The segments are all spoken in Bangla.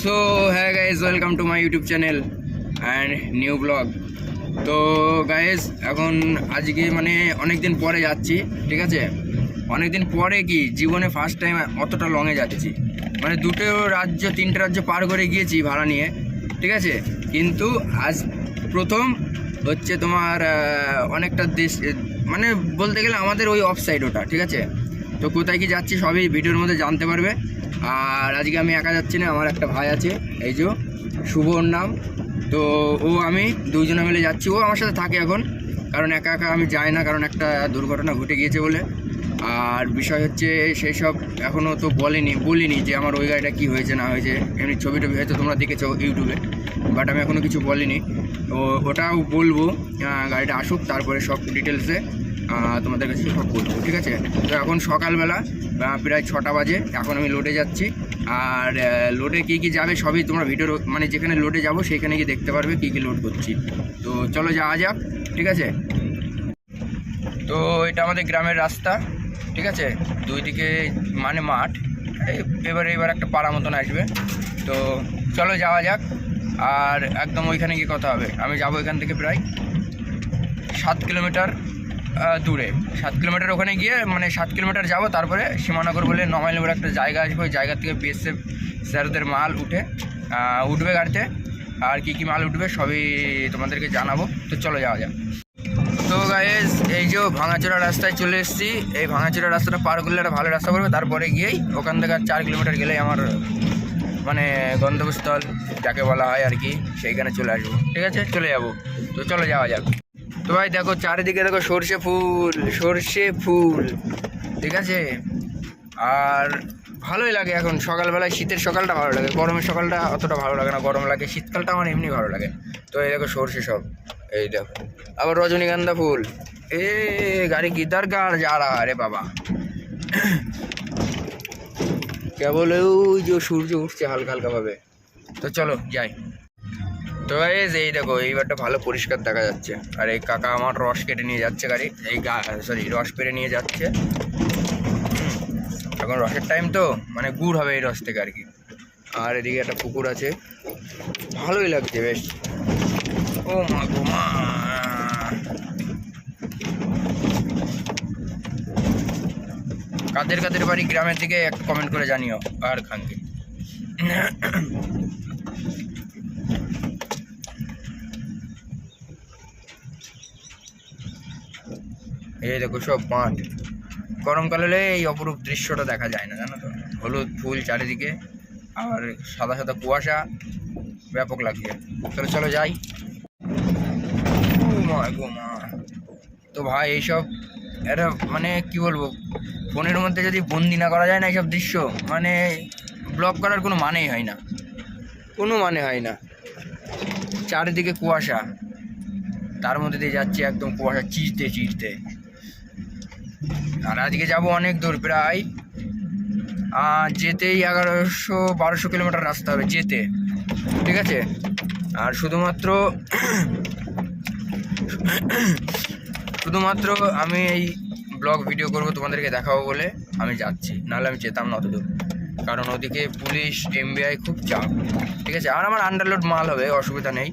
সো হ্যাঁ guys, welcome to my YouTube channel and new blog. তো গাইজ এখন আজকে মানে অনেক দিন পরে যাচ্ছি, ঠিক আছে। অনেক দিন পরে কি জীবনে ফার্স্ট টাইম অতটা লংয়ে যাচ্ছি, মানে দুটো রাজ্য তিনটে রাজ্য পার করে গিয়েছি ভাড়া নিয়ে, ঠিক আছে। কিন্তু আজ প্রথম হচ্ছে তোমার অনেকটা দেশ, মানে বলতে গেলে আমাদের ওই অফ সাইড ওটা, ঠিক আছে। তো কোথায় কি যাচ্ছি সবই ভিডিওর মধ্যে জানতে পারবে। আর আজকে আমি একা যাচ্ছি না, আমার একটা ভাই আছে, এই যে শুভর নাম। তো ও আমি দুজনে মিলে যাচ্ছি, ও আমার সাথে থাকে এখন, কারণ একা একা আমি যাই না, কারণ একটা দুর্ঘটনা ঘটে গিয়েছে বলে। আর বিষয় হচ্ছে সেই সব এখনও তো বলিনি যে আমার ওই গাড়িটা কী হয়েছে না হয়েছে। এমনি ছবি টবি হয়তো তোমরা দেখেছো ইউটিউবে, বাট আমি এখনও কিছু বলিনি। তো ওটাও বলবো, গাড়িটা আসুক তারপরে সব ডিটেলসে তোমাদের কাছে সব বলবো, ঠিক আছে। তো এখন সকালবেলা প্রায় 6টা বাজে, এখন আমি লোডে যাচ্ছি। আর লোডে কী কী যাবে সবই তোমরা ভিডিওর মানে যেখানে লোডে যাবো সেখানে গিয়ে দেখতে পারবে কী কী লোড করছি। তো চলো যাওয়া যাক, ঠিক আছে। তো এটা আমাদের গ্রামের রাস্তা, ঠিক আছে। দুই দিকে মানে মাঠ, এবার একটা পাড়া মতন আসবে। তো চলো যাওয়া যাক। আর একদম ওইখানে গিয়ে কথা হবে। আমি যাবো এখান থেকে প্রায় 7 কিলোমিটার দূরে, 7 কিলোমিটার ওখানে গিয়ে মানে 7 কিলোমিটার যাবো, তারপরে সীমানগর বলে 9 মাইল বলে একটা জায়গা আসবে। ওই জায়গা থেকে বিএসএফ স্যারদের মাল উঠবে গাড়িতে। আর কি কি মাল উঠবে সবই তোমাদেরকে জানাবো। তো চলো যাওয়া যাক। তো গাইজ এই যে ভাঙাচোরা রাস্তায় চলে এসেছি। এই ভাঙাচোরা রাস্তাটা পার করলে একটা ভালো রাস্তা পড়বে, তারপরে গিয়েই ওখান থেকে 4 কিলোমিটার গেলেই আমার মানে গন্তব্যস্থল যাকে বলা হয় আর কি, সেইখানে চলে আসবো, ঠিক আছে। চলে যাবো, তো চলো যাওয়া যাক। তো ভাই দেখো চারিদিকে দেখো সর্ষে ফুল, ঠিক আছে। আর ভালোই লাগে এখন সকালবেলায়, শীতের সকালটা ভালো লাগে, গরমের সকালটা অতটা ভালো লাগে না, গরম লাগে। শীতকালটা আমার এমনি ভালো লাগে। তো এই দেখো সর্ষে সব, এই দেখো আবার রজনীগন্ধা ফুল। গাড়ি কি দরকার যা রা রে বাবা। কেবল ওই যে সূর্য উঠছে হালকা হালকা ভাবে। তো চলো যাই। তো এই দেখো এইবারটা ভালো পরিষ্কার দেখা যাচ্ছে। আর এই কাকা আমার রস কেটে নিয়ে যাচ্ছে গাড়ি, রস পেরে নিয়ে যাচ্ছে। এখন রসের টাইম তো মানে গুড় হবে এই রস থেকে আর কি। আর এদিকে একটা পুকুর আছে, ভালোই লাগছে বেশ। ও মা গো মা, কাদের বাড়ি গ্রামের দিকে একটা কমেন্ট করে জানিও। আর খানকে এই দেখো সব মাঠ। গরমকাল হলে এই অপরূপ দৃশ্যটা দেখা যায় না, জানো তো। হলুদ ফুল চারিদিকে, আর সাদা সাদা কুয়াশা, ব্যাপক লাগছে। চলো যাই। তো ভাই এইসব এটা মানে কি বলবো, ফোনের মধ্যে যদি বন্দি না করা যায় না এইসব দৃশ্য, মানে ব্লগ করার কোনো মানেই হয় না, চারিদিকে কুয়াশা, তার মধ্যে দিয়ে যাচ্ছে একদম কুয়াশা চিরতে। আর আজকে যাবো অনেক দূর, প্রায় যেতেই 1100-1200 কিলোমিটার রাস্তা হবে যেতে, ঠিক আছে। আর শুধুমাত্র আমি এই ব্লগ ভিডিও করব, তোমাদেরকে দেখাবো বলে আমি যাচ্ছি, নাহলে আমি যেতাম না অত দূর। কারণ ওদিকে পুলিশ এমবিআই খুব চাপ, ঠিক আছে। আর আমার আন্ডারলোড মাল হবে, অসুবিধা নেই,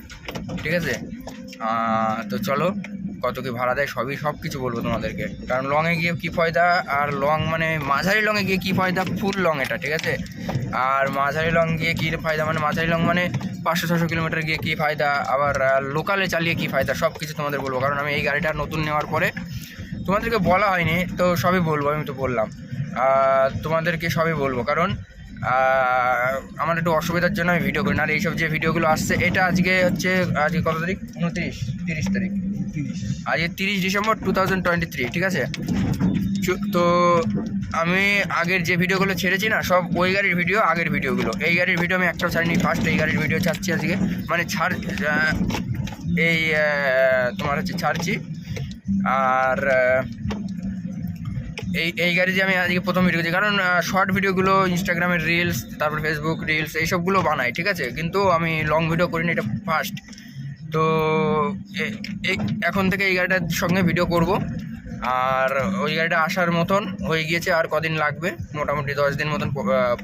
ঠিক আছে। তো চলো কত কি ভাড়া দেয় সব কিছু বলবো তোমাদেরকে। কারণ লংয়ে গিয়ে কী ফায়দা, আর লং মানে মাঝারি লংয়ে গিয়ে কী ফায়দা, ফুল লং এটা, ঠিক আছে। আর মাঝারি লং গিয়ে কী ফায়দা, মানে মাঝারি লং মানে 500-600 কিলোমিটার গিয়ে কী ফায়দা, আবার লোকালে চালিয়ে কী ফায়দা, সব কিছু তোমাদের বলবো। কারণ আমি এই গাড়িটা নতুন নেওয়ার পরে তোমাদেরকে বলা হয়নি, তো সবই বলবো। আমি তো বললাম তোমাদেরকে সবই বলবো, কারণ আমার একটু অসুবিধার জন্য আমি ভিডিও করি না। আর এইসব যে ভিডিওগুলো আসছে, এটা আজকে কত তারিখ, 30 তারিখ, আজকে 30 ডিসেম্বর 2023, ঠিক আছে। তো আমি আগের যে ভিডিওগুলো ছেড়েছি না, সব ওই গাড়ির ভিডিও, আগের ভিডিওগুলো। এই গাড়ির ভিডিও আমি একটাও ছাড়িনি, ফার্স্ট এই গাড়ির ভিডিও ছাড়ছি আজকে, মানে তোমার হচ্ছে ছাড়ছি। আর এই গাড়ি যে আমি আজকে প্রথম ভিডিও করছি, কারণ শর্ট ভিডিওগুলো ইনস্টাগ্রামের রিলস, তারপর ফেসবুক রিলস এইসবগুলো বানাই, ঠিক আছে। কিন্তু আমি লং ভিডিও করিনি, এটা ফার্স্ট। তো এখন থেকে এই গাড়িটার সঙ্গে ভিডিও করব। আর ওই গাড়িটা আসার মতন হয়ে গিয়েছে, আর কদিন লাগবে, মোটামুটি 10 দিন মতন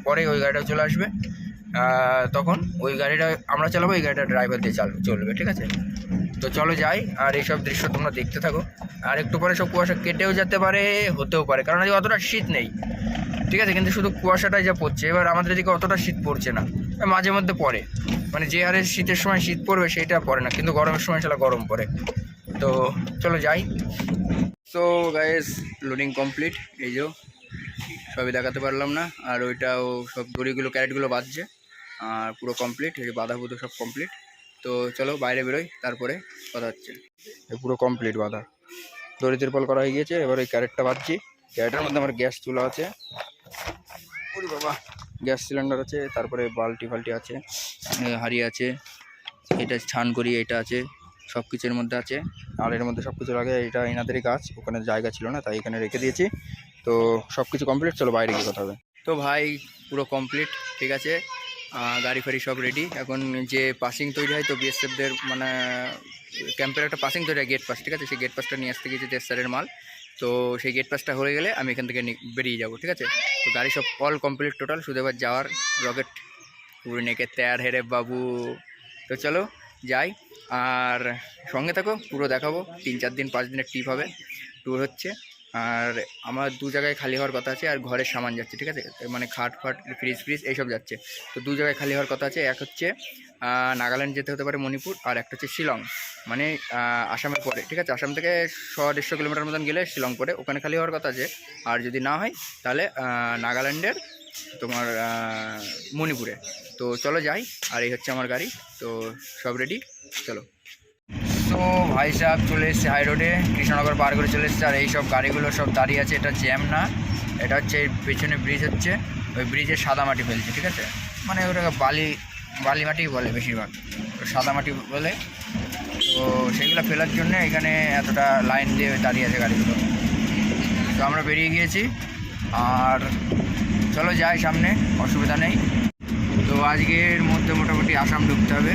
পরে ওই গাড়িটা চলে আসবে। তখন ওই গাড়িটা আমরা চালাবো, এই গাড়িটা ড্রাইভার দিয়ে চলবে, ঠিক আছে? তো চলো যাই, আর এইসব দৃশ্য তোমরা দেখতে থাকো। আর একটু পরে সব কুয়াশা কেটেও যেতে পারে, হতেও পারে, কারণ আজকে অতটা শীত নেই, ঠিক আছে? কিন্তু শুধু কুয়াশাটাই যা পড়ছে। এবার আমাদের এদিকে অতটা শীত পড়ছে না, মাঝে মধ্যে পড়ে, মানে যে হারে শীতের সময় শীত পড়বে সেইটা পড়ে না, কিন্তু গরমের সময় সেটা গরম পড়ে। তো চলো যাই। সো গাইস, লোডিং কমপ্লিট, এই যে সবই দেখাতে পারলাম না। আর ওইটাও সব দড়িগুলো ক্যারেটগুলো বাজছে, আর পুরো কমপ্লিট, এই যে বাঁধা বুধো সব কমপ্লিট। তো চলো বাইরে বেরোই, তারপরে কথা হচ্ছে। পুরো কমপ্লিট বাঁধা, দড়ি তিরপল করা হয়ে গিয়েছে। এবার ওই ক্যারেটটা বাঁধছি। ক্যারেটের মধ্যে আমার গ্যাস চুলা আছে, ওরে বাবা, গ্যাস সিলিন্ডার আছে, তারপরে বালতি ফাল্টি আছে, হাঁড়ি আছে, এটা ছান করি, এটা আছে, সব কিছুর মধ্যে আছে। আর এর মধ্যে সব কিছু লাগে, এটা এনাদেরই কাজ, ওখানে জায়গা ছিল না তাই এখানে রেখে দিয়েছি। তো সব কিছু কমপ্লিট, চলো বাইরে গিয়ে কথা হবে। তো ভাই পুরো কমপ্লিট, ঠিক আছে, গাড়ি ফাড়ি সব রেডি। এখন যে পাসিং তৈরি হয়, তো বিএসএফদের মানে ক্যাম্পের একটা পাসিং তৈরি হয়, গেট পাস, ঠিক আছে? সেই গেট পাসটা নিয়ে আসতে গিয়েছে দেড় মাল। তো সেই গেট পাসটা হয়ে গেলে আমি এখান থেকে বেরিয়ে যাব, ঠিক আছে? তো গাড়ি সব অল কমপ্লিট টোটাল, শুধু এবার যাওয়ার রকেট পুরো নেকে তৈয়ার হেরে বাবু। তো চলো যাই, আর সঙ্গে থাকো, পুরো দেখাবো। 3-4 দিন 5 দিনের ট্রিপ হবে, ট্যুর হচ্ছে। আর আমার 2 জায়গায় খালি হওয়ার কথা আছে, আর ঘরের সামান যাচ্ছে, ঠিক আছে? মানে খাট ফাট, ফ্রিজ এইসব যাচ্ছে। তো 2 জায়গায় খালি হওয়ার কথা আছে। এক হচ্ছে নাগাল্যান্ড যেতে হতে পারে, মণিপুর, আর একটা হচ্ছে শিলং, মানে আসামের পরে, ঠিক আছে? আসাম থেকে 100-150 কিলোমিটার মতন গেলে শিলং পরে, ওখানে খালি হওয়ার কথা আছে। আর যদি না হয় তাহলে নাগাল্যান্ডের তোমার মণিপুরে। তো চলো যাই, আর এই হচ্ছে আমার গাড়ি। তো সব রেডি, চলো। তো ভাই সাহেব চলে এসছে হাই রোডে, কৃষ্ণনগর পার করে চলে এসছে। আর এই সব গাড়িগুলো সব দাঁড়িয়ে আছে, এটা জ্যাম না, এটা হচ্ছে পেছনে ব্রিজ হচ্ছে, ওই ব্রিজে সাদা মাটি ফেলছে, ঠিক আছে? মানে ওটাকে বালি মাটি বলে বেশিরভাগ, তো সাদা মাটি বলে। তো সেইগুলো ফেলার জন্য এখানে এতটা লাইন দিয়ে দাঁড়িয়ে আছে গাড়িগুলো। তো আমরা বেরিয়ে গিয়েছি, আর চলো যাই সামনে, অসুবিধা নেই। তো আজকের মধ্যে মোটামুটি আসাম ঢুকতে হবে,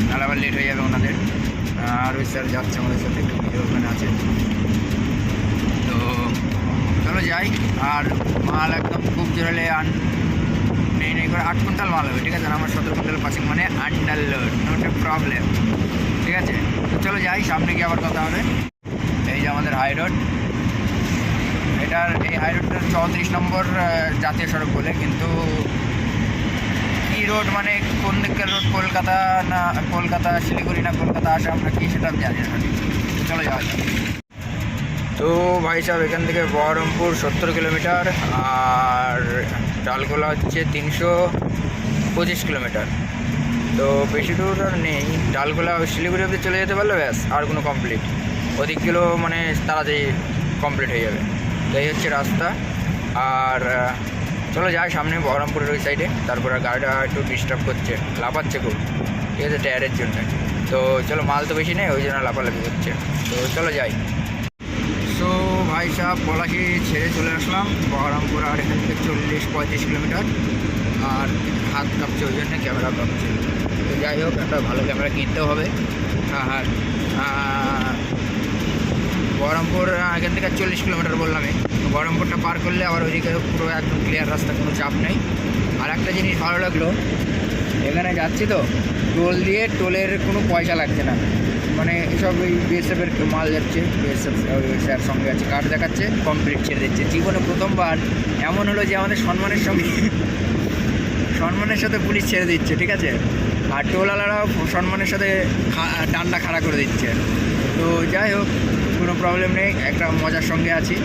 নাহলে আবার লেট হয়ে যাবে ওনাদের। আর ওই স্যার যাচ্ছে আমাদের সাথে, ওখানে আছে। তো চলো যাই। আর মাল একদম খুব জোরালে নেই করে 8 কুইন্টাল মাল হবে, ঠিক আছে? আর আমার 17 কুইন্টাল পাসিং, মানে আন্ডার লোড, নোট প্রবলেম, ঠিক আছে? তো চলো যাই, সামনে গিয়ে আবার কথা হবে। এই যে আমাদের হাই রোড, এই হাই রোডটার 34 নম্বর জাতীয় সড়ক বলে, কিন্তু কি রোড মানে কোন দিকের রোড, কলকাতা শিলিগুড়ি না কলকাতা আসাম না কি, সেটা আমি জানি না। চলো যাওয়া যাক। তো ভাই সাহেব এখান থেকে বহরমপুর 70 কিলোমিটার, আর ডালগোলা হচ্ছে 325 কিলোমিটার। তো বেশি দূর আর নেই, ডালগোলা শিলিগুড়ি অবধি চলে যেতে পারলে ব্যাস, আর কোনো কমপ্লিট, ওদিকগুলো মানে তাড়াতাড়ি কমপ্লিট হয়ে যাবে। তো এই হচ্ছে রাস্তা। আর চলো যাই সামনে, বহরমপুরের ওই সাইডে। তারপরে গাড়িটা একটু ডিস্টার্ব করছে, লাফাচ্ছে খুব, ঠিক আছে, টায়ারের জন্য। তো চলো, মাল তো বেশি নেই, ওই জন্য লাফালাফি করছে। তো চলো যাই। তো ভাই সাহেব পলাশি ছেড়ে চলে আসলাম বহরমপুর, আর এখান থেকে 40-35 কিলোমিটার। আর হাত কাঁপছে, ওই জন্য ক্যামেরা কাঁপছে। তো যাই হোক, একটা ভালো ক্যামেরা কিনতেও হবে। আর বহরমপুর এখান থেকে 40 কিলোমিটার বললামই। বহরমপুরটা পার করলে আবার ওইদিকে পুরো একদম ক্লিয়ার রাস্তা, কোনো চাপ নেই। আর একটা জিনিস ভালো লাগলো, এখানে যাচ্ছি তো টোল দিয়ে, টোলের কোনো পয়সা লাগছে না। মানে এসব ওই বিএসএফের মাল যাচ্ছে, বিএসএফ স্যার সঙ্গে আছে, কার্ড দেখাচ্ছে, কমপ্লিট ছেড়ে দিচ্ছে। জীবনে প্রথমবার এমন হলো যে আমাদের সম্মানের সাথে পুলিশ ছেড়ে দিচ্ছে, ঠিক আছে? আর টোলওয়ালারাও সম্মানের সাথে ডান্ডা খাড়া করে দিচ্ছে। তো যাই হোক, কোনো প্রবলেম নেই, একটা মজার সঙ্গে আছি,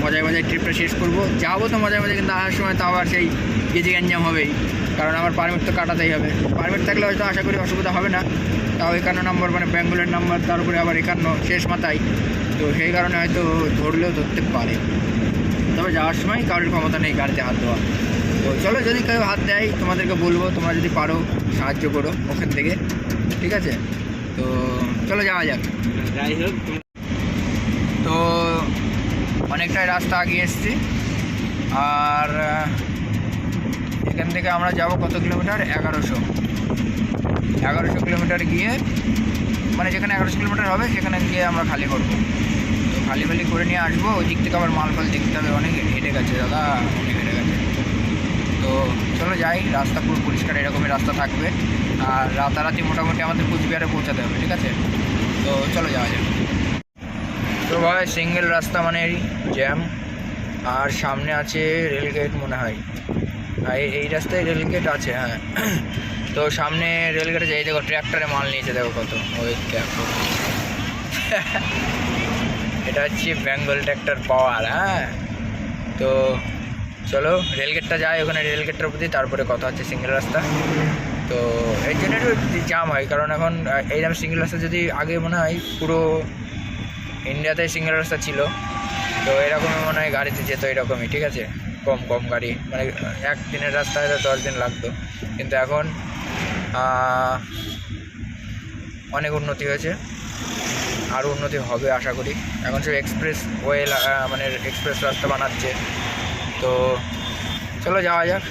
মজায় ট্রিপটা শেষ করবো। যাবো তো মজায়, কিন্তু আসার সময় তো আবার সেই গেজি গ্যাঞ্জাম হবেই, কারণ আমার পারমিট তো কাটাতেই হবে। পারমিট থাকলে হয়তো আশা করি অসুবিধা হবে না, তাও 51 নম্বর মানে বেঙ্গলের নাম্বার, তার উপরে আবার 51 শেষ মাথায়। তো সেই কারণে হয়তো ধরলেও ধরতে পারে, তবে যাওয়ার সময় কারোর ক্ষমতা নেই গাড়িতে হাত দেওয়া। তো চলো, যদি কেউ হাত দেয় তোমাদেরকে বলবো, তোমরা যদি পারো সাহায্য করো ওখান থেকে, ঠিক আছে? তো চলো যাওয়া যাক। যাই হোক, তো অনেকটাই রাস্তা আগিয়ে এসছি। আর এখান থেকে আমরা যাব কত কিলোমিটার, 1100 কিলোমিটার গিয়ে, মানে যেখানে 1100 কিলোমিটার হবে সেখানে গিয়ে আমরা খালি করবো। তো খালি করে নিয়ে আসবো। ওই দিক থেকে আবার মাল দেখতে হবে, অনেক হেঁটে গেছে দাদা, অনেক হেঁটে গেছে। তো তো চলো যাই, রাস্তা পুরো পরিষ্কার এরকমই রাস্তা থাকবে। আর রাতারাতি মোটামুটি আমাদের কুচবিহারে পৌঁছাতে হবে, ঠিক আছে? তো চলো যাওয়া যাক। তো ভাই সিঙ্গেল রাস্তা মানে জ্যাম, আর সামনে আছে রেলগেট মনে হয়। আর এই রাস্তায় রেলগেট আছে, হ্যাঁ। তো সামনে রেলগেটে যাই, দেখো ট্র্যাক্টরে মাল নিয়েছে, দেখো কত। ওই দেখো এটা হচ্ছে বেঙ্গল ট্র্যাক্টর পাওয়ার, হ্যাঁ। তো চলো রেলগেটটা যাই, ওখানে রেলগেটটার প্রতি তারপরে কথা হচ্ছে সিঙ্গেল রাস্তা। তো এর জন্য একটু জাম হয়, কারণ এখন এইরকম সিঙ্গেল রাস্তা যদি আগে মনে হয় পুরো ইন্ডিয়াতে সিঙ্গেল রাস্তা ছিল, তো এরকমই মনে হয় গাড়িতে যেত এরকমই, ঠিক আছে? কম কম গাড়ি, মানে একদিনের রাস্তায় 10 দিন লাগতো। কিন্তু এখন অনেক উন্নতি হয়েছে, আরও উন্নতি হবে আশা করি। এখন সব এক্সপ্রেস ওয়ে মানে এক্সপ্রেস রাস্তা বানাচ্ছে। তো চলো যাওয়া যাক।